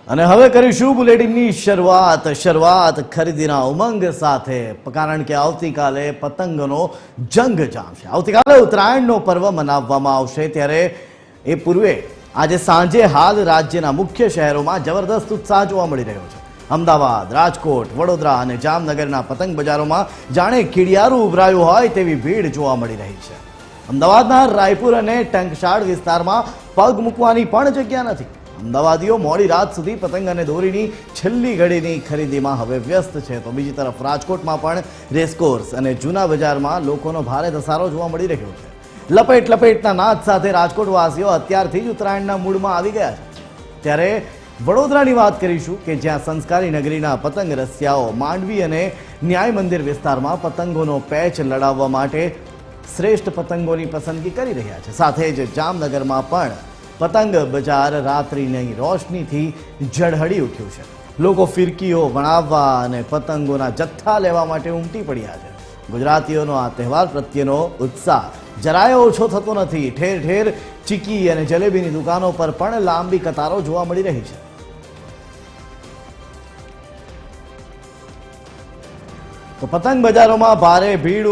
અને હવે કરીશું બુલેટિનની શરૂઆત ખરીદીના ઉમંગ સાથે, કારણ કે આવતીકાલે પતંગનો જંગ જામશે। આવતીકાલે ઉત્તરાયણનો પર્વ મનાવવામાં આવશે, ત્યારે એ પૂર્વે આજે સાંજે હાલ રાજ્યના મુખ્ય શહેરોમાં જબરદસ્ત ઉત્સાહ જોવા મળી રહ્યો છે। અમદાવાદ, રાજકોટ, વડોદરા અને જામનગરના પતંગ બજારોમાં જાણે કીડિયારું ઉભરાયું હોય તેવી ભીડ જોવા મળી રહી છે। અમદાવાદના રાયપુર અને ટંકશાળ વિસ્તારમાં પગ મૂકવાની પણ જગ્યા નથી। અમદાવાદીઓ મોડી રાત સુધી પતંગ અને દોરીની છેલ્લી ઘડીની ખરીદીમાં હવે વ્યસ્ત છે, તો બીજી તરફ રાજકોટમાં પણ રેસકોર્સ અને જૂના બજારમાં લોકોનો ભારે ધસારો જોવા મળી રહ્યો છે। લપેટના નાદ સાથે રાજકોટવાસીઓ અત્યારથી જ ઉત્તરાયણના મૂડમાં આવી ગયા છે। ત્યારે વડોદરાની વાત કરીશું કે જ્યાં સંસ્કારી નગરીના પતંગ રસિયાઓ માંડવી અને ન્યાય મંદિર વિસ્તારમાં પતંગોનો પેચ લડાવવા માટે શ્રેષ્ઠ પતંગોની પસંદગી કરી રહ્યા છે। સાથે જ જામનગરમાં પણ પતંગ બજાર રાત્રિની રોશનીથી ઝળહળી ઉઠ્યું છે। લોકો ફિરકીઓ વણાવવા અને પતંગોના જથ્થા લેવા માટે ઉમટી પડ્યા છે। ગુજરાતીઓનો આ તહેવાર પ્રત્યેનો ઉત્સાહ જરાય ઓછો થતો નથી। ઠેર ઠેર ચીકી અને જલેબીની દુકાનો પર પણ લાંબી કતારો જોવા મળી રહી છે। તો પતંગ બજારોમાં ભારે ભીડ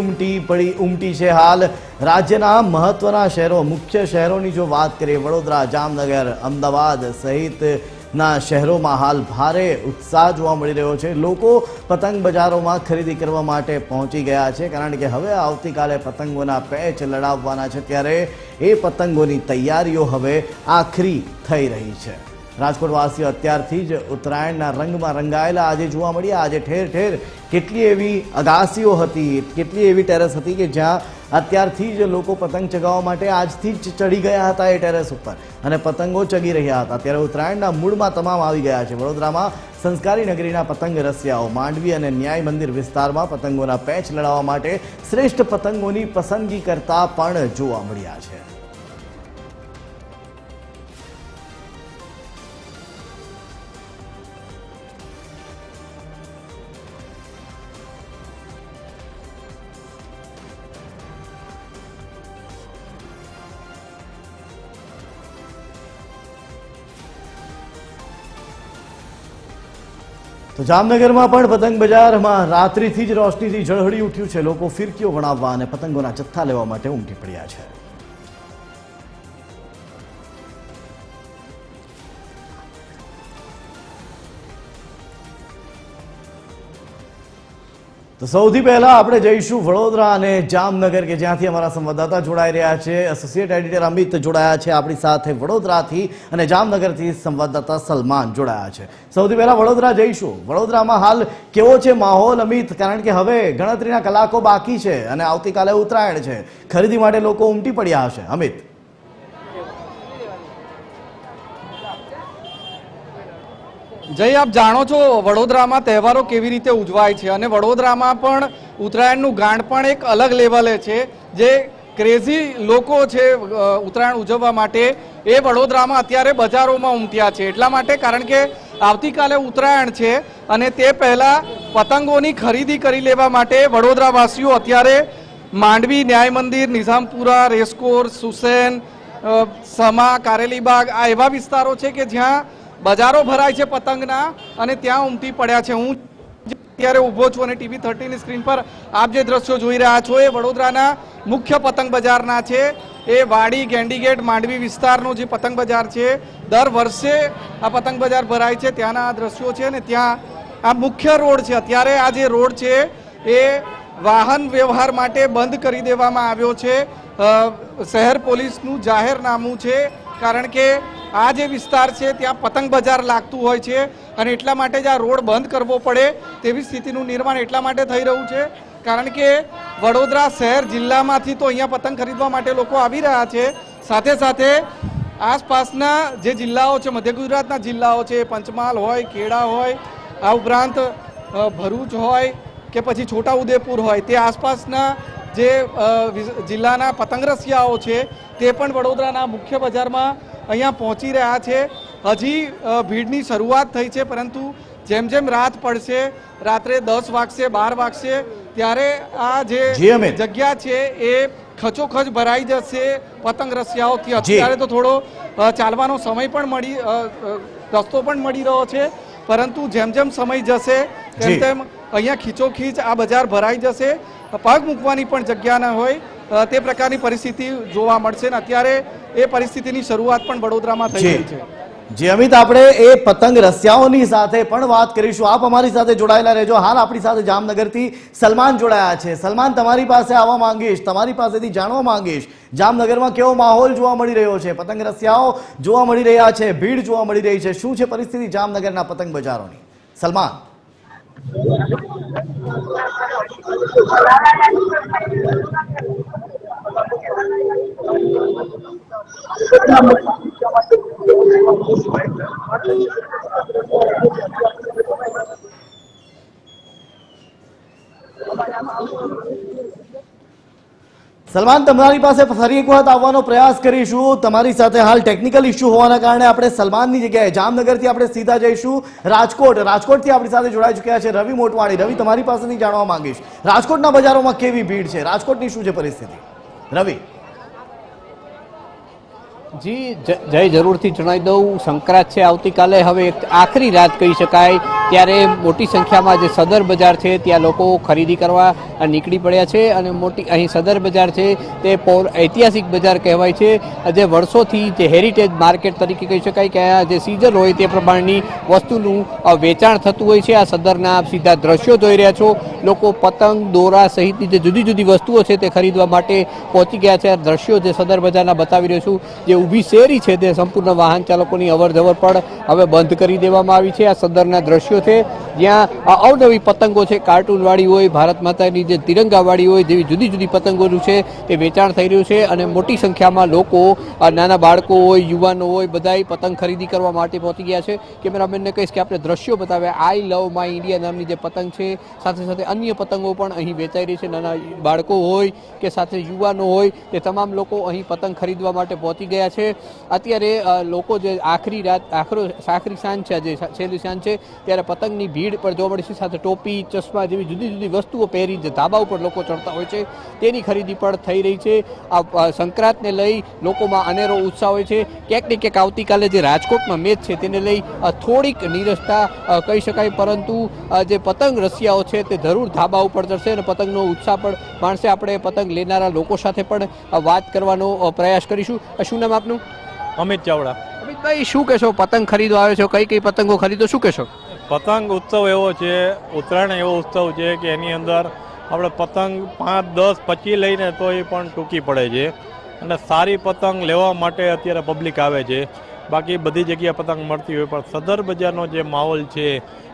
ઉમટી છે। હાલ રાજ્યના મહત્વના શહેરો, મુખ્ય શહેરોની જો વાત કરીએ, વડોદરા, જામનગર, અમદાવાદ સહિતના શહેરોમાં હાલ ભારે ઉત્સાહ જોવા મળી રહ્યો છે। લોકો પતંગ બજારોમાં ખરીદી કરવા માટે પહોંચી ગયા છે, કારણ કે હવે આવતીકાલે પતંગોના પેચ લડાવવાના છે, ત્યારે એ પતંગોની તૈયારીઓ હવે આખરી થઈ રહી છે। રાજકોટવાસીઓ અત્યારથી જ ઉત્તરાયણના રંગમાં રંગાયેલા આજે જોવા મળ્યા। આજે ઠેર ઠેર કેટલી એવી અગાસીઓ હતી, કેટલી એવી ટેરેસ હતી કે જ્યાં અત્યારથી જ લોકો પતંગ ચગાવવા માટે આજથી જ ચડી ગયા હતા એ ટેરેસ ઉપર અને પતંગો ચગી રહ્યા હતા। ત્યારે ઉત્તરાયણના મૂડમાં તમામ આવી ગયા છે। વડોદરામાં સંસ્કારી નગરીના પતંગ રસિયાઓ માંડવી અને ન્યાય મંદિર વિસ્તારમાં પતંગોના પેચ લડાવવા માટે શ્રેષ્ઠ પતંગોની પસંદગી કરતા પણ જોવા મળ્યા છે। તો જામનગરમાં પણ પતંગ બજારમાં રાત્રિથી જ રોશનીથી ઝળહળી ઉઠ્યું છે। લોકો ફિરકીઓ વણાવવા અને પતંગોના જથ્થા લેવા માટે ઉમટી પડ્યા છે। તો સૌથી પહેલા આપણે જઈશું વડોદરા અને જામનગર કે જ્યાંથી અમારા સંવાદદાતા જોડાઈ રહ્યા છે। એસોસિએટ એડિટર અમિત જોડાયા છે આપણી સાથે વડોદરાથી, અને જામનગરથી સંવાદદાતા સલમાન જોડાયા છે। સૌથી પહેલા વડોદરા જઈશું। વડોદરામાં હાલ કેવો છે માહોલ અમિત? કારણ કે હવે ગણતરીના કલાકો બાકી છે અને આવતીકાલે ઉત્તરાયણ છે, ખરીદી માટે લોકો ઉમટી પડ્યા હશે। અમિત, જય, આપ જાણો છો વડોદરામાં તહેવારો કેવી રીતે ઉજવાય છે, અને વડોદરામાં પણ ઉત્તરાયણનું ગાંઠ પણ એક અલગ લેવલે છે। જે ક્રેઝી લોકો છે ઉત્તરાયણ ઉજવવા માટે, એ વડોદરામાં અત્યારે બજારોમાં ઉમટ્યા છે। એટલા માટે કારણ કે આવતીકાલે ઉત્તરાયણ છે અને તે પહેલાં પતંગોની ખરીદી કરી લેવા માટે વડોદરાવાસીઓ અત્યારે માંડવી, ન્યાય મંદિર, નિઝામપુરા, રેસકોર્સ, સુસેન, સમા, કારેલીબાગ આ એવા વિસ્તારો છે કે જ્યાં બજારો ભરાય છે પતંગના, અને ત્યાં ઉમટી પડ્યા છે। હું અત્યારે ઊભો છું અને ટીવી 30ની સ્ક્રીન પર આપ જે દ્રશ્યો જોઈ રહ્યા છો એ વડોદરાના મુખ્ય પતંગ બજારના છે। એ વાડી, ગેંડીગેટ, માંડવી વિસ્તારનો જે પતંગ બજાર છે, દર વર્ષે આ પતંગ બજાર ભરાય છે, ત્યાંના આ દ્રશ્યો છે। ને ત્યાં આ મુખ્ય રોડ છે, અત્યારે આ જે રોડ છે એ વાહન વ્યવહાર માટે બંધ કરી દેવામાં આવ્યો છે। શહેર પોલીસનું જાહેરનામું છે, કારણ કે આ જે વિસ્તાર છે ત્યાં પતંગ બજાર લાગતું હોય છે અને એટલા માટે જ આ રોડ બંધ કરવો પડે તેવી સ્થિતિનું નિર્માણ એટલા માટે થઈ રહ્યું છે, કારણ કે વડોદરા શહેર જિલ્લામાંથી તો અહીંયા પતંગ ખરીદવા માટે લોકો આવી રહ્યા છે। સાથે સાથે આસપાસના જે જિલ્લાઓ છે, મધ્ય ગુજરાતના જિલ્લાઓ છે, પંચમહાલ હોય, ખેડા હોય, આ ઉપરાંત ભરૂચ હોય કે પછી છોટાઉદેપુર હોય, તે આસપાસના જે જિલ્લાના પતંગ રસિયાઓ છે તે પણ વડોદરાના મુખ્ય બજારમાં અહીંયા પહોંચી રહ્યા છે। હજી ભીડની શરૂઆત થઈ છે, પરંતુ જેમ જેમ રાત પડશે, રાત્રે 10 વાગશે, 12 વાગશે, ત્યારે આ જે જગ્યા છે એ ખચોખચ ભરાઈ જશે પતંગ રસિયાઓથી। અત્યારે તો થોડો ચાલવાનો સમય પણ રસ્તો પણ મળી રહ્યો છે, પરંતુ જેમ જેમ સમય જશે તેમ તેમ અહીંયા ખીચોખીચ આ બજાર ભરાઈ જશે, પગ મૂકવાની પણ જગ્યા ન હોય તે પ્રકારની પરિસ્થિતિ જોવા મળશે ને અત્યારે એ પરિસ્થિતિની શરૂઆત પણ વડોદરામાં થઈ રહી છે. જી અમિત, આપણે એ પતંગ રસિયાઓની સાથે પણ વાત કરીશું. આપ અમારી સાથે જોડાયેલા રહેજો. હાલ આપણી સાથે જામનગરથી સલમાન જોડાયા છે. સલમાન, તમારી પાસે આવવા માંગીશ, તમારી પાસેથી જાણવા માંગીશ, જામનગરમાં કેવો માહોલ જોવા મળી રહ્યો છે? પતંગ રસિયાઓ જોવા મળી રહ્યા છે, ભીડ જોવા મળી રહી છે, શું છે પરિસ્થિતિ જામનગરના પતંગ બજારોની? સલમાન. સલમાન, તમારી પાસે ફરી એક વખત આવવાનો પ્રયાસ કરીશું. તમારી સાથે હાલ ટેકનિકલ ઇસ્યુ હોવાના કારણે આપણે સલમાનની જગ્યાએ જામનગરથી આપણે સીધા જઈશું રાજકોટ. રાજકોટથી આપણી સાથે જોડાઈ ચૂક્યા છે રવિ મોટવાણી. રવિ, તમારી પાસેથી જાણવા માંગીશ, રાજકોટના બજારોમાં કેવી ભીડ છે, રાજકોટની શું છે પરિસ્થિતિ? રવિ. જી જય, જરૂરથી જણાવી દઉં, સંક્રાંત છે આવતીકાલે, હવે એક આખરી રાત કહી શકાય, ત્યારે મોટી સંખ્યામાં જે સદર બજાર છે ત્યાં લોકો ખરીદી કરવા નીકળી પડ્યા છે. અને મોટી અહીં સદર બજાર છે તે ઐતિહાસિક બજાર કહેવાય છે, જે વર્ષોથી જે હેરિટેજ માર્કેટ તરીકે કહી શકાય કે આ જે સિઝન હોય તે પ્રમાણેની વસ્તુનું વેચાણ થતું હોય છે. આ સદરના સીધા દ્રશ્યો જોઈ રહ્યા છો, લોકો પતંગ, દોરા સહિતની જે જુદી જુદી વસ્તુઓ છે તે ખરીદવા માટે પહોંચી ગયા છે. આ દ્રશ્યો જે સદર બજારના બતાવી રહ્યો છું, જે ઊભી શેરી છે તે સંપૂર્ણ વાહન ચાલકોની અવરજવર પણ હવે બંધ કરી દેવામાં આવી છે. આ સદરના દ્રશ્યો છે જ્યાં અવનવી પતંગો છે, કાર્ટૂનવાળી હોય, ભારત માતાની જે તિરંગાવાળી હોય, જેવી જુદી જુદી પતંગોનું છે તે વેચાણ થઈ રહ્યું છે. અને મોટી સંખ્યામાં લોકો, નાના બાળકો હોય, યુવાનો હોય, બધાય પતંગ ખરીદી કરવા માટે પહોંચી ગયા છે. કેમેરામેનને કહીશ કે આપણે દ્રશ્યો બતાવ્યા. આઈ લવ માય ઇન્ડિયા નામની જે પતંગ છે, સાથે સાથે અન્ય પતંગો પણ અહીં વેચાઈ રહી છે. નાના બાળકો હોય કે સાથે યુવાનો હોય, તે તમામ લોકો અહીં પતંગ ખરીદવા માટે પહોંચી ગયા છે. અત્યારે લોકો જે આખરી સાંજ છે, જે છેલ્લી સાંજ છે, ત્યારે પતંગની ભીડ પણ જોવા મળી છે. સાથે ટોપી, ચશ્મા જેવી જુદી જુદી વસ્તુઓ પહેરી જે ધાબા ઉપર લોકો ચડતા હોય છે તેની ખરીદી પણ થઈ રહી છે. આ સંક્રાંતને લઈ લોકોમાં અનેરો ઉત્સાહ હોય છે. ક્યાંક ને ક્યાંક આવતીકાલે જે રાજકોટમાં મેચ છે તેને લઈ થોડીક નીરસતા કહી શકાય, પરંતુ જે પતંગ રસિયાઓ છે તે જરૂર ધાબા ઉપર ચડશે અને પતંગનો ઉત્સાહ પણ માણશે. આપણે પતંગ લેનારા લોકો સાથે પણ વાત કરવાનો પ્રયાસ કરીશું. શું નામ આપનું? અમિત ચાવડા. અમિતભાઈ, શું કહેશો? પતંગ ખરીદવા આવ્યો છો, કઈ કઈ પતંગો ખરીદો, શું કહેશો? પતંગ ઉત્સવ એવો છે, ઉત્તરાયણ એવો ઉત્સવ છે કે એની અંદર આપણે પતંગ 5, 10, 25 લઈને તો એ પણ ટૂંકી પડે છે. અને સારી પતંગ લેવા માટે અત્યારે પબ્લિક આવે છે. બાકી બધી જગ્યાએ પતંગ મળતી હોય, પણ સદર બજારનો જે માહોલ છે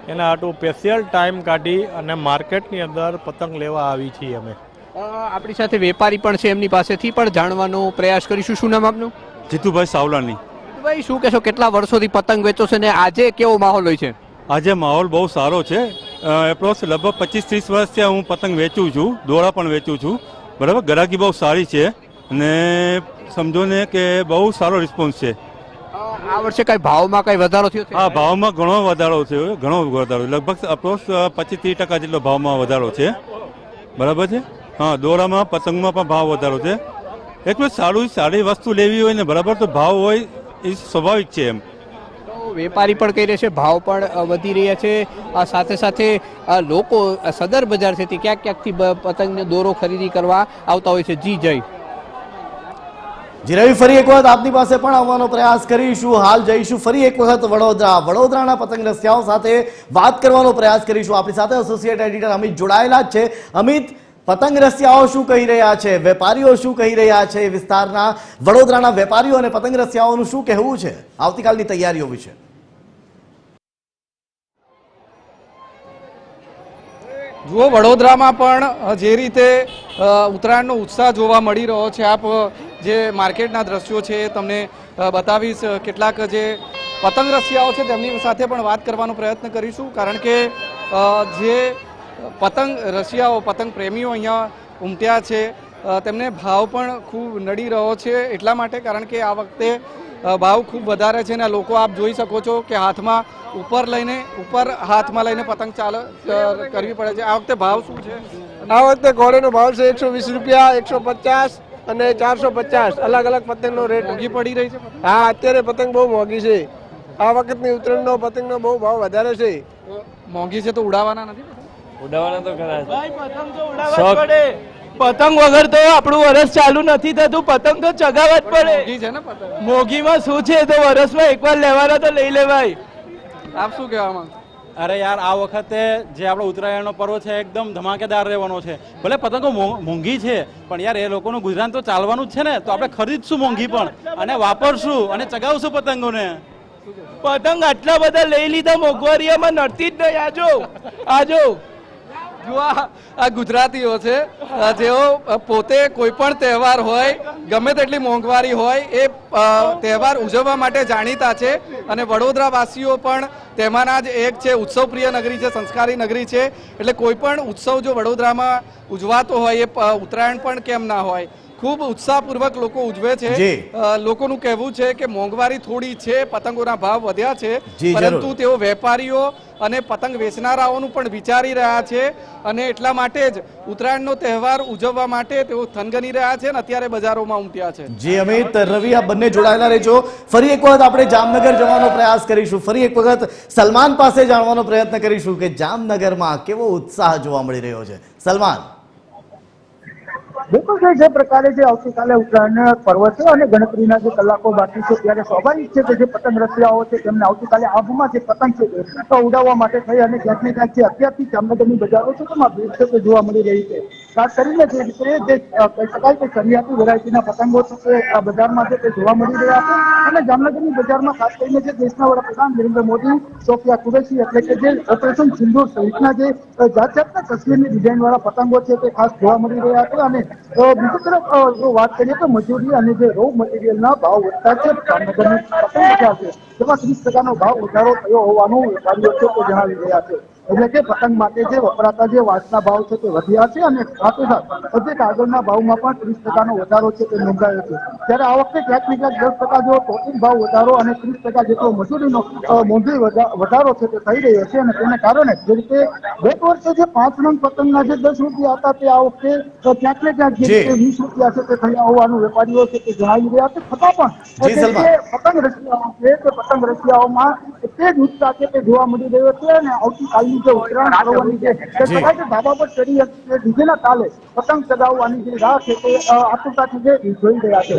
એના હાટું સ્પેશિયલ ટાઈમ કાઢી અને માર્કેટની અંદર પતંગ લેવા આવી છીએ અમે. આપણી સાથે વેપારી પણ છે, એમની પાસેથી પણ જાણવાનો પ્રયાસ કરીશું. શું નામ આપનું? જીતુભાઈ સાવલાની. ભાઈ, શું કહેશો, કેટલા વર્ષોથી પતંગ વેચો છો ને આજે કેવો માહોલ હોય છે? આજે માહોલ બહુ સારો છે. એપ્રોક્સ લગભગ 25-30 વર્ષથી હું પતંગ વેચું છું, દોરા પણ વેચું છું. બરાબર, ગરાકી બહુ સારી છે અને સમજો ને કે બહુ સારો રિસ્પોન્સ છે. આ વર્ષે કઈ ભાવમાં કઈ વધારો થયો છે? હા, ભાવમાં ઘણો વધારો થયો, ઘણો વધારો, લગભગ અપ્રોક્સ 25-30% જેટલો ભાવમાં વધારો છે. બરાબર છે. હા, દોરામાં, પતંગમાં પણ ભાવ વધારો છે. એટલું સારી વસ્તુ લેવી હોય ને, બરાબર, તો ભાવ હોય એ સ્વાભાવિક છે. એમ વેપારી પણ કહી રહ્યા છે ભાવ પણ વધી રહ્યા છે. સાથે સાથે લોકો સદર બજાર છે તે ક્યાંક ક્યાંકથી પતંગને દોરો ખરીદી કરવા આવતા હોય છે. જી જય. જી રવિ, ફરી એક વખત આપની પાસે પણ આવવાનો પ્રયાસ કરીશું. હાલ જઈશું ફરી એક વખત વડોદરાના પતંગ રસિયાઓ સાથે વાત કરવાનો પ્રયાસ કરીશું. આપણી સાથે એસોસિએટ એડિટર અમિત જોડાયેલા જ છે. અમિત, પતંગ રસિયાઓ શું કહી રહ્યા છે, વેપારીઓ શું કહી રહ્યા છે, વિસ્તારના વડોદરાના વેપારીઓ અને પતંગ રસિયાઓનું શું કહેવું છે આવતીકાલની તૈયારીઓ વિશે? જુઓ, વડોદરામાં પણ જે રીતે ઉત્તરાયણનો ઉત્સાહ જોવા મળી રહ્યો છે, આપ જે માર્કેટના દ્રશ્યો છે તમને બતાવીશ. કેટલાક જે પતંગ રસિયાઓ છે તેમની સાથે પણ વાત કરવાનો પ્રયત્ન કરીશું, કારણ કે જે પતંગ રસિયાઓ, પતંગ પ્રેમીઓ અહીંયા ઉમટ્યા છે તેમને ભાવ પણ ખૂબ નડી રહ્યો છે. એટલા માટે કારણ કે આ વખતે ભાવ ખૂબ વધારે છે અને લોકો આપ જોઈ શકો છો કે હાથમાં ઉપર હાથમાં લઈને પતંગ કરવી પડે છે. આ વખતે ભાવ શું છે? આ વખતે ઘોડેનો ભાવ છે 120 રૂપિયા, 150 અને 450. અલગ અલગ પતંગનો રેટ. મોંઘી પડી રહી છે? હા, અત્યારે પતંગ બહુ મોંઘી છે. આ વખતની ઉત્તરાયણનો પતંગનો બહુ ભાવ વધારે છે. મોંઘી છે તો ઉડાવવાના નથી? ઉડાવવાના તો ખરા છે. પતંગ તો ઉડાવવા જ પડે. પતંગ વગર તો આપણું વરસ ચાલુ નથી થતું. પતંગ તો ચગાવવા જ પડે. મોંઘી છે ને પતંગ? મોંઘીમાં શું છે, તો વરસમાં એકવાર લેવાના તો લઈ લેવાય. આપ શું કહેવા માંગો? અરે યાર, આ વખતે જે આપણો ઉત્તરાયણનો પર્વ છે એકદમ ધમાકેદાર રહેવાનો છે. ભલે પતંગો મોંઘી છે પણ યાર એ લોકોનું ગુજરાન તો ચાલવાનું જ છે ને, તો આપણે ખરીદશું મોંઘી પણ અને વાપરશું અને ચગાવશું પતંગોને. પતંગ આટલા બધા લઈ લીધા, મોંઘવારીમાં નડતી જ નહીં. આજો જો આ ગુજરાતીઓ છે જેઓ પોતે કોઈ પણ તહેવાર હોય, ગમે તેટલી મોંઘવારી હોય, એ તહેવાર ઉજવવા માટે જાણીતા છે. અને વડોદરા વાસીઓ પણ તેમાંના જ એક છે. ઉત્સવપ્રિય નગરી છે, સંસ્કારી નગરી છે, એટલે કોઈ પણ ઉત્સવ જો વડોદરામાં ઉજવાતો હોય, એ ઉત્તરાયણ પણ કેમ ના હોય, ખૂબ ઉત્સાહપૂર્વક લોકો ઉજવે છે. લોકોનું કહેવું છે કે મોંઘવારી થોડી છે, પતંગોના ભાવ વધ્યા છે, પરંતુ તેઓ વેપારીઓ અને પતંગ વેચનારાઓનું પણ વિચારી રહ્યા છે અને એટલા માટે જ ઉત્તરાયણનો તહેવાર ઉજવવા માટે તેઓ થનગની રહ્યા છે અને અત્યારે બજારોમાં ઉમટ્યા છે. જી અમિત, રવિ, આ બંને જોડાયેલા રહેજો. ફરી એક વખત આપણે જામનગર જવાનો પ્રયાસ કરીશું. ફરી એક વખત સલમાન પાસે જાણવાનો પ્રયત્ન કરીશું કે જામનગરમાં કેવો ઉત્સાહ જોવા મળી રહ્યો છે. સલમાન. બિલકુલ જે પ્રકારે જે આવતીકાલે ઉત્તરાયણ પર્વ છે અને ગણતરીના જે કલાકો બાકી છે, ત્યારે સ્વાભાવિક છે કે જે પતંગ રસિયાઓ છે તેમને આવતીકાલે આબમાં જે પતંગ છે તો ઉડાવવા માટે થઈ અને ક્યાંક ને ક્યાંક જે અત્યારથી જામનગરની બજારો છે તેમાં ભીડ છે તે જોવા મળી રહી છે. ખાસ કરીને જે રીતે જે કહી શકાય કે ચરિયાતી વેરાયટીના પતંગો છે તે આ બજારમાં છે તે જોવા મળી રહ્યા છે. અને જામનગરની બજારમાં ખાસ કરીને જે દેશના વડાપ્રધાન નરેન્દ્ર મોદી, સોફિયા કુરેશી એટલે કે જે ઓપરેશન સિંદૂર સહિતના જે જાત જાતના તસવીરની ડિઝાઇન વાળા પતંગો છે તે ખાસ જોવા મળી રહ્યા છે. અને બીજી તરફ જો વાત કરીએ તો મજૂરી અને જે રો મટીરિયલના ભાવ વધતા છે, જામનગરની પતંગ બજાર છે તેમાં 30% ભાવ વધારો થયો હોવાનું વેપારીઓ છે તે જણાવી રહ્યા છે. એટલે કે પતંગ માટે જે વપરાતા જે વાંસના ભાવ છે તે વધ્યા છે અને સાથોસાથ જે કાગળના ભાવમાં પણ 30% વધારો છે તે નોંધાયો છે. ત્યારે આ વખતે ક્યાંક ને ક્યાંક 10% જેવો ટોટિંગ ભાવ વધારો અને 30% જેટલો મજૂરીનો મોંઘી વધારો છે તે થઈ રહ્યો છે. અને તેને કારણે જે રીતે ગત વર્ષે જે 5 નંગ પતંગના જે 10 રૂપિયા હતા તે આ વખતે ક્યાંક ને ક્યાંક જે રીતે 20 રૂપિયા છે તે થયા હોવાનું વેપારીઓ છે તે જણાવી રહ્યા છે. છતાં પણ પતંગ રસિયાઓ છે તે પતંગ રસિયાઓમાં તે જ ઉત્સાહ છે તે જોવા મળી રહ્યો છે. અને આવતીકાલની જે ઉત્તરાયણ પર્વની જે ધાબા પર ચડી ડીજેના તાલે પતંગ ચગાવવાની જે રાહ છે તે આતુરતાથી જે જોઈ રહ્યા છે.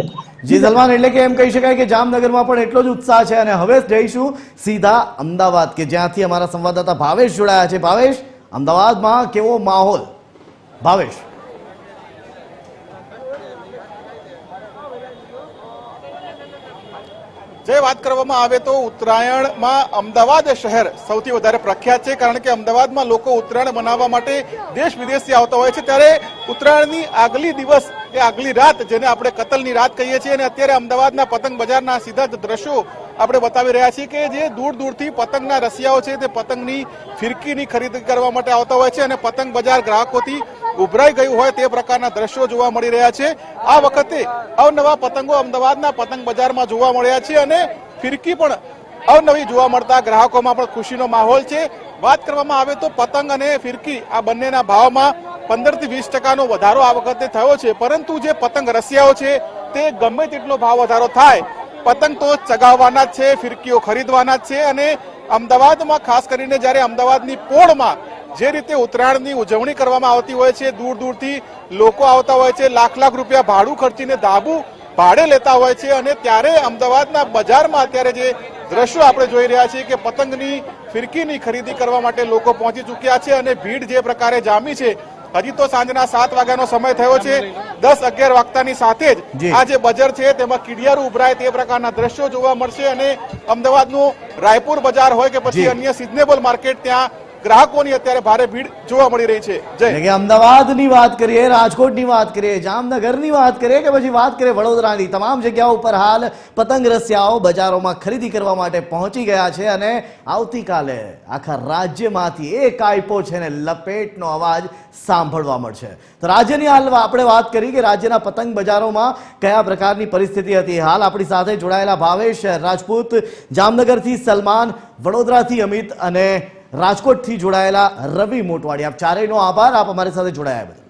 જી સલમાન, એટલે કે એમ કહી શકાય કે જામનગરમાં પણ એટલો જ ઉત્સાહ છે. અને હવે જઈશું સીધા અમદાવાદ કે જ્યાંથી અમારા સંવાદદાતા ભાવેશ જોડાયા છે. ભાવેશ, અમદાવાદમાં કેવો માહોલ? ભાવેશ. જે વાત કરવામાં આવે તો ઉત્તરાયણમાં અમદાવાદ શહેર સૌથી વધારે પ્રખ્યાત છે, કારણ કે અમદાવાદમાં લોકો ઉત્તરાયણ મનાવવા માટે દેશ વિદેશથી આવતા હોય છે. ત્યારે ઉત્તરાયણની આગલી દિવસ કે આગલી રાત, જેને આપણે કતલની રાત કહીએ છીએ, અને અત્યારે અમદાવાદના પતંગ બજારના સીધા જ દ્રશ્યો આપણે બતાવી રહ્યા છીએ કે જે દૂર દૂરથી પતંગના રસિયાઓ છે તે પતંગની ફિરકીની ખરીદી કરવા માટે આવતા હોય છે અને પતંગ બજાર ગ્રાહકોથી ઉભરાઈ ગયું હોય તે પ્રકારના દ્રશ્યો જોવા મળી રહ્યા છે. આ વખતે અવનવા પતંગો અમદાવાદના પતંગ બજારમાં જોવા મળ્યા છે અને ફિરકી પણ અવનવી જોવા મળતા ગ્રાહકોમાં પણ ખુશીનો માહોલ છે. વાત કરવામાં આવે તો પતંગ અને ફિરકી આ બંનેના ભાવમાં 15 થી 20% વધારો આ વખતે થયો છે. પરંતુ જે પતંગ રસિયાઓ છે તે ગમે તેટલો ભાવ વધારો થાય, પતંગ તો ચગાવવાના જ છે, ફિરકીઓ ખરીદવાના જ છે. અને અમદાવાદમાં ખાસ કરીને જ્યારે અમદાવાદની પોળમાં જે રીતે ઉત્તરાયણની ઉજવણી કરવામાં આવતી હોય છે, દૂર દૂરથી લોકો આવતા હોય છે, લાખ લાખ રૂપિયા ભાડું ખર્ચીને ધાબુ ભાડે લેતા હોય છે. અને ત્યારે અમદાવાદના બજારમાં અત્યારે જે દ્રશ્યો આપણે જોઈ રહ્યા છીએ કે પતંગની ફિરકીની ખરીદી કરવા માટે લોકો પહોંચી ચૂક્યા છે અને ભીડ જે પ્રકારે જામી છે. હજી તો સાંજના 7 વાગ્યાનો સમય થયો છે. 10-11 વાગતાની સાથે જ આ જે બજાર છે તેમાં કીડિયારું ઉભરાય તે પ્રકારના દ્રશ્યો જોવા મળશે. અને અમદાવાદનું રાયપુર બજાર હોય કે પછી અન્ય સિઝનેબલ માર્કેટ, ત્યાં ગ્રાહકોની અત્યારે ભારે ભીડ જોવા મળી રહી છે. જય અમદાવાદની વાત કરીએ, રાજકોટની વાત કરીએ, જામનગરની વાત કરીએ કે પછી વાત કરીએ વડોદરાની, તમામ જગ્યાઓ પર હાલ પતંગ રસિયાઓ બજારોમાં ખરીદી કરવા માટે પહોંચી ગયા છે. અને આવતીકાલે આખા રાજ્યમાંથી એક આઈપો છે ને લપેટનો અવાજ સાંભળવા મળશે. તો રાજ્યની હાલ આપણે વાત કરી કે રાજ્યના પતંગ બજારોમાં કયા પ્રકારની પરિસ્થિતિ હતી. હાલ આપણી સાથે જોડાયેલા ભાવેશ રાજપૂત, જામનગરથી સલમાન, વડોદરાથી અમિત અને રાજકોટથી જોડાયેલા રવિ મોટવાડી, આપ ચારેયનો આભાર, આપ અમારી સાથે જોડાયા.